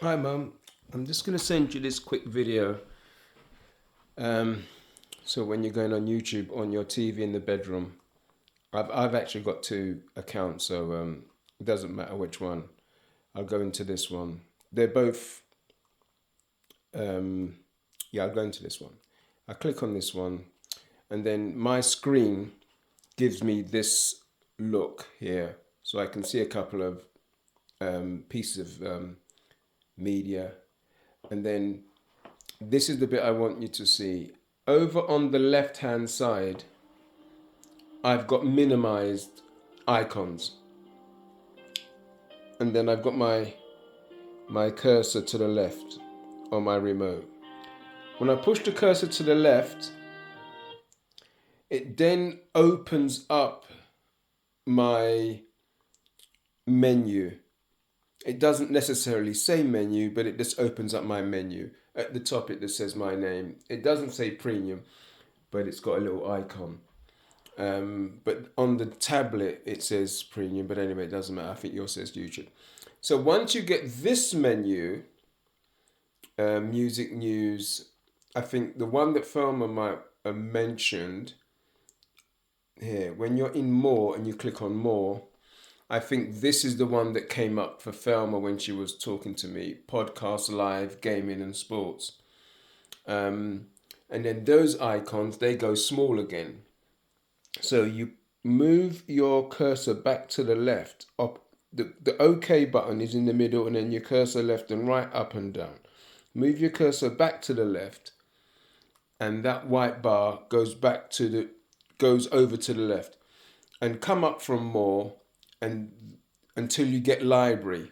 Hi, Mum. I'm just going to send you this quick video. Um, so when you're going on YouTube on your TV in the bedroom, I've actually got two accounts, so it doesn't matter which one. I'll go into this one. They're both. Um, yeah, I'll go into this one. I click on this one, and then my screen gives me this look here, so I can see a couple of pieces of media, and then this is the bit I want you to see. Over on the left hand side, I've got minimized icons. And then I've got my cursor to the left on my remote. When I push the cursor to the left, it then opens up my menu. It doesn't necessarily say menu, but it just opens up my menu. At the top, it just says my name. It doesn't say premium, but it's got a little icon. But on the tablet, it says premium, but anyway, it doesn't matter. I think yours says YouTube. So once you get this menu, music news, I think the one that Thelma might have mentioned here, when you're in more and you click on more, I think this is the one that came up for Thelma when she was talking to me: podcast, live, gaming, and sports. And then those icons, they go small again. So you move your cursor back to the left. Up the OK button is in the middle, and then your cursor left and right, up and down. Move your cursor back to the left, and that white bar goes over to the left, and come up from more, and until you get library.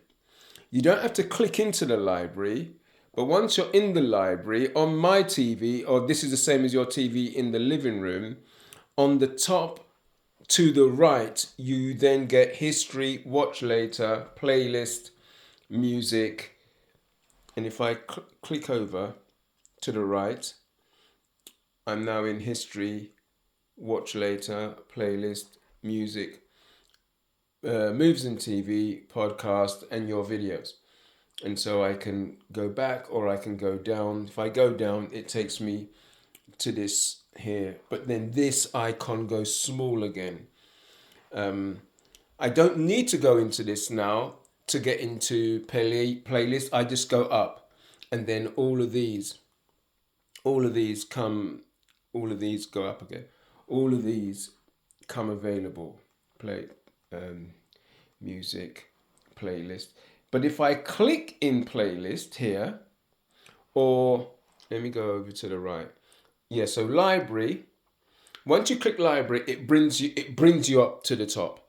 You don't have to click into the library, but once you're in the library on my TV, or this is the same as your TV in the living room, on the top to the right, you then get history, watch later, playlist, music. And if I click over to the right, I'm now in history, watch later, playlist, music, movies and TV, podcast, and your videos. And so I can go back or I can go down. If I go down, it takes me to this here. But then this icon goes small again. I don't need to go into this now to get into playlist. I just go up, and then all of these come, all of these go up again. All of these come available. Play um, music, playlist. But if I click in playlist here, or let me go over to the right. Yeah, so library. Once you click library, it brings you up to the top.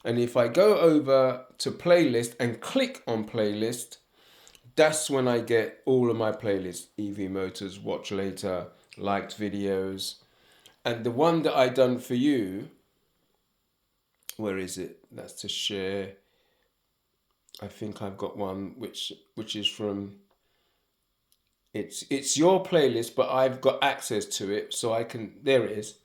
And if I go over to playlist and click on playlist, that's when I get all of my playlists: EV Motors, Watch Later, liked videos. And the one that I done for you, where is it? That's to share. I think I've got one which is from, it's your playlist, but I've got access to it, so I can, there it is.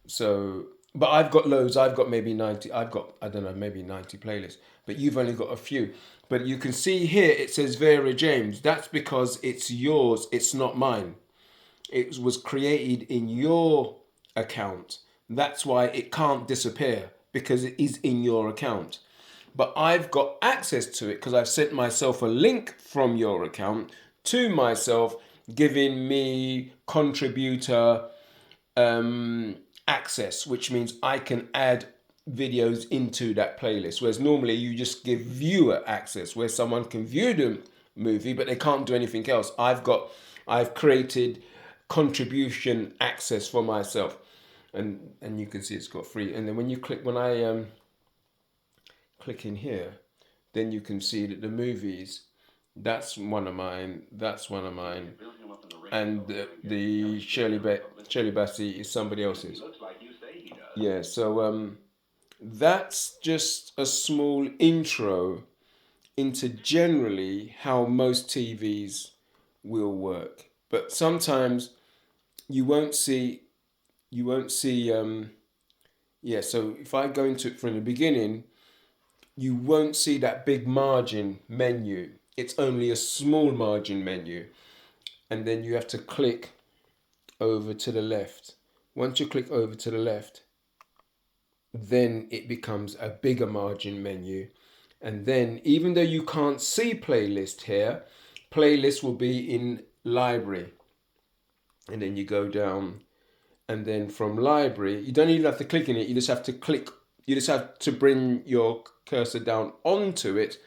So, but I've got loads. I've got maybe 90. I've got, I don't know, maybe 90 playlists. But you've only got a few. But you can see here it says Vera James. That's because it's yours. It's not mine. It was created in your account. That's why it can't disappear, because it is in your account. But I've got access to it because I've sent myself a link from your account to myself, giving me contributor access, which means I can add videos into that playlist. Whereas normally you just give viewer access, where someone can view the movie but they can't do anything else. I've created contribution access for myself, and you can see it's got free. And then when I click in here, then you can see that the movies, that's one of mine, that's one of mine, and the Shirley Bassey is somebody else's. Yeah, so that's just a small intro into generally how most TVs will work. But sometimes you won't see you won't see yeah, so if I go into it from the beginning, you won't see that big margin menu. it's only a small margin menu. And then you have to click over to the left. Once you click over to the left, then it becomes a bigger margin menu. And then even though you can't see playlist here, playlist will be in library. And then you go down, and then from library, you don't even have to click in it, you just have to click, you just have to bring your cursor down onto it,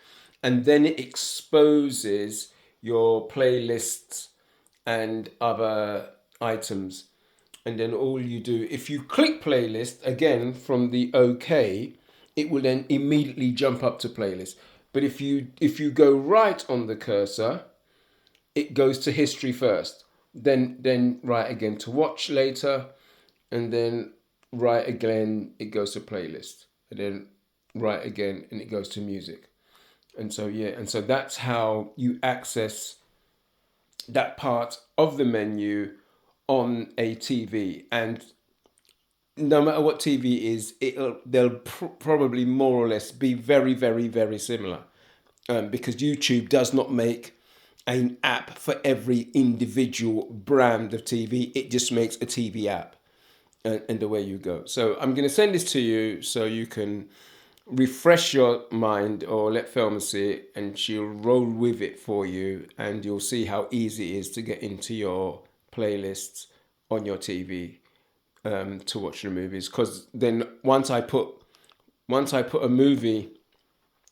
and then it exposes your playlists and other items. And then all you do, if you click playlist again from the OK, it will then immediately jump up to playlist. But if you go right on the cursor, it goes to history first, then right again to watch later, and then right again it goes to playlist, and then right again and it goes to music. And so yeah, and so that's how you access that part of the menu on a TV. And no matter what TV is, they'll probably more or less be very, very, very similar, because YouTube does not make an app for every individual brand of TV. It just makes a TV app, and away you go. So I'm going to send this to you so you can refresh your mind, or let Thelma see it and she'll roll with it for you, and you'll see how easy it is to get into your playlists on your TV, to watch the movies. Because then once I put a movie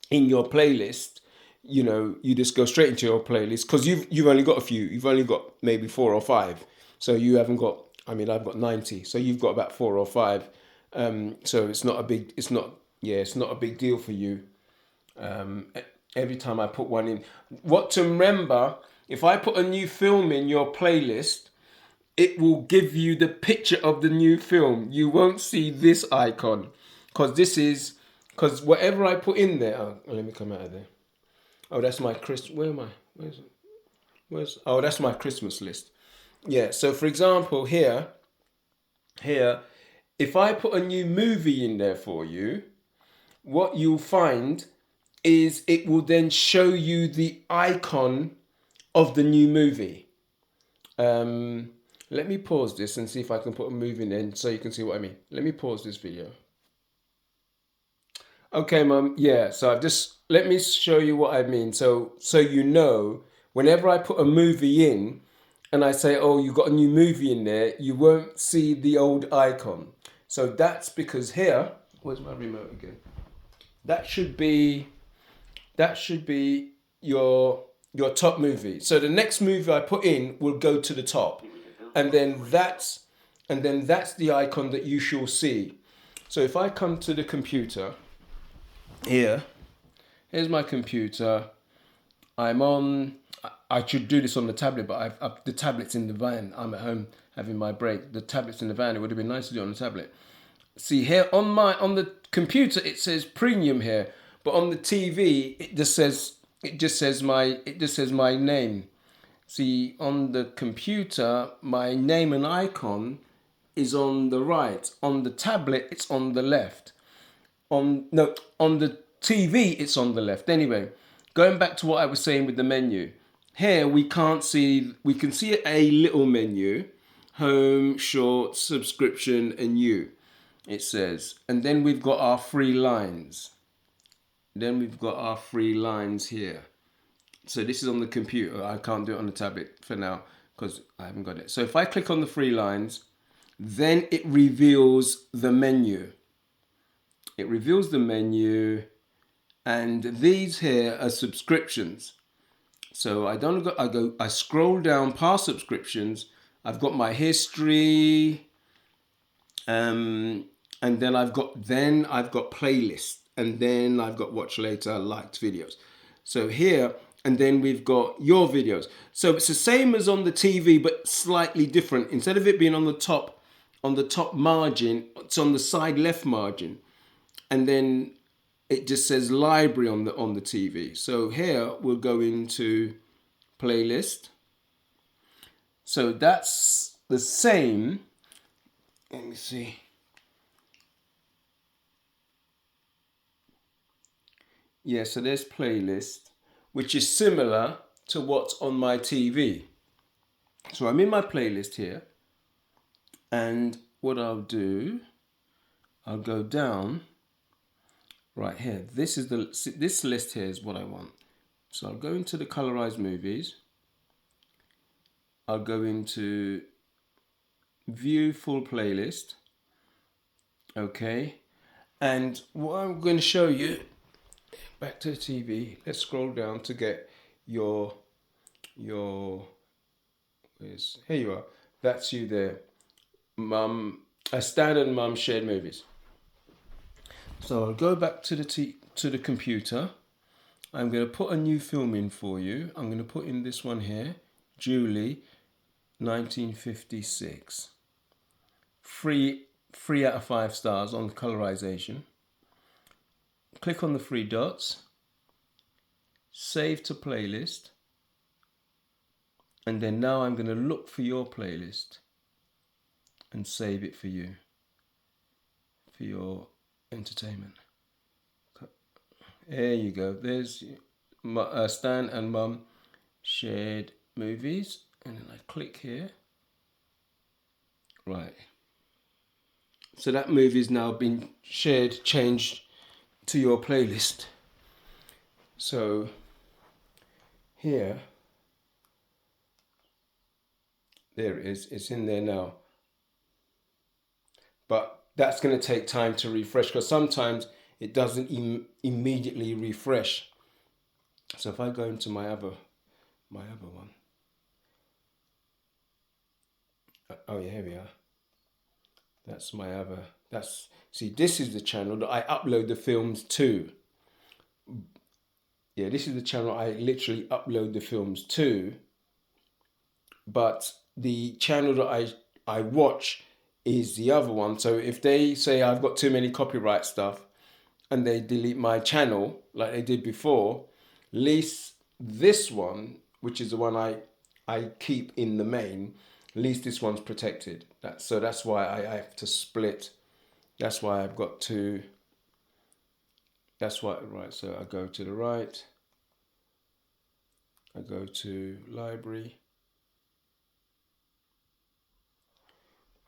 in your playlist, you just go straight into your playlist, because you've only got a few. You've only got maybe 4 or 5. So you haven't got. I mean, I've got 90. So you've got about 4 or 5. So it's not a big. It's not. Yeah, it's not a big deal for you. Every time I put one in, what to remember: if I put a new film in your playlist, it will give you the picture of the new film. You won't see this icon, because whatever I put in there. Oh, let me come out of there. Oh, that's my Where am I? Where's it? Oh, that's my Christmas list. Yeah. So for example, here, if I put a new movie in there for you, what you'll find is it will then show you the icon of the new movie. Let me pause this and see if I can put a movie in so you can see what I mean. Let me pause this video. Okay, Mum. Yeah, so let me show you what I mean. So whenever I put a movie in and I say, oh, you got a new movie in there, you won't see the old icon. So that's because here, where's my remote again? That should be your top movie. So the next movie I put in will go to the top. And then that's the icon that you shall see. So if I come to the computer, here's my computer. I should do this on the tablet, but the tablet's in the van. I'm at home having my break. The tablet's in the van. It would have been nice to do it on the tablet. See here on the computer it says premium here, but on the TV it just says my name. See, on the computer my name and icon is on the right. On the tablet it's on the left. On the TV it's on the left. Anyway, going back to what I was saying with the menu. Here we can see a little menu: home, short, subscription, and new. It says, and then we've got our 3 lines. Here. So this is on the computer. I can't do it on the tablet for now because I haven't got it. So if I click on the 3 lines, then it reveals the menu. And these here are subscriptions. So I scroll down past subscriptions. I've got my history, and then I've got playlists, and then I've got watch later, liked videos. So here, and then we've got your videos. So it's the same as on the TV, but slightly different. Instead of it being on the top margin, it's on the side left margin, and then it just says library on the TV. So here we'll go into playlist. So that's the same. Let me see. Yeah, so there's playlist. which is similar to what's on my TV. So I'm in my playlist here, and what I'll do, I'll go down right here. This list here is what I want. So I'll go into the colorized movies. I'll go into view full playlist. Okay. And what I'm going to show you, back to the TV. Let's scroll down to get your here you are. That's you there. Stan and Mum shared movies. So I'll go back to the computer. I'm going to put a new film in for you. I'm going to put in this one here, Julie, 1956. 3 out of 5 stars on colorization. Click on the 3 dots. Save to playlist. And then now I'm going to look for your playlist and save it for you, for your entertainment. There you go. There's Stan and Mum shared movies. And then I click here. Right. So that movie's now been changed to your playlist. So here, there it is. It's in there now. But that's going to take time to refresh, because sometimes it doesn't immediately refresh. So if I go into my other one. Oh yeah, here we are. That's my other. See, this is the channel that I upload the films to. Yeah, this is the channel I literally upload the films to. But the channel that I watch is the other one. So if they say I've got too many copyright stuff and they delete my channel like they did before, at least this one, which is the one I keep in the main, at least this one's protected. That's why I have to split. That's why I've got to. That's why, right, so I go to the right. I go to library.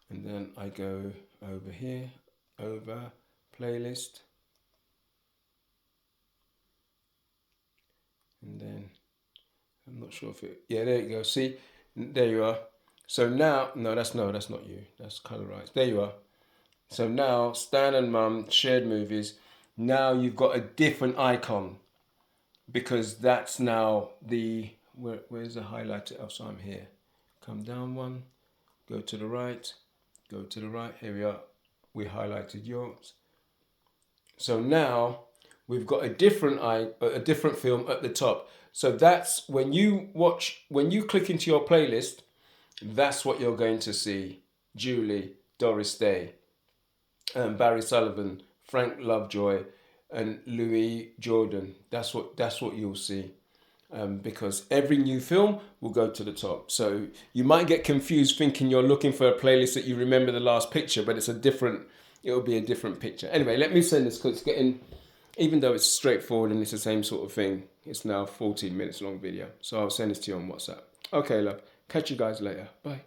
And then I go over here, over playlist. And then, I'm not sure if it, yeah, there you go. See, there you are. So now, no, that's not you. That's colorized. There you are. So now, Stan and Mum shared movies. Now you've got a different icon, because that's now the, where's the highlighter? Oh, so I'm here. Come down one, go to the right, go to the right. Here we are. We highlighted yours. So now we've got a different film at the top. So that's when you click into your playlist, that's what you're going to see. Julie, Doris Day, Barry Sullivan, Frank Lovejoy, and Louis Jordan. That's what you'll see. Because every new film will go to the top. So you might get confused thinking you're looking for a playlist that you remember the last picture, but it'll be a different picture. Anyway, let me send this, because it's getting, even though it's straightforward and it's the same sort of thing, it's now 14 minutes long video. So I'll send this to you on WhatsApp. Okay, love. Catch you guys later. Bye.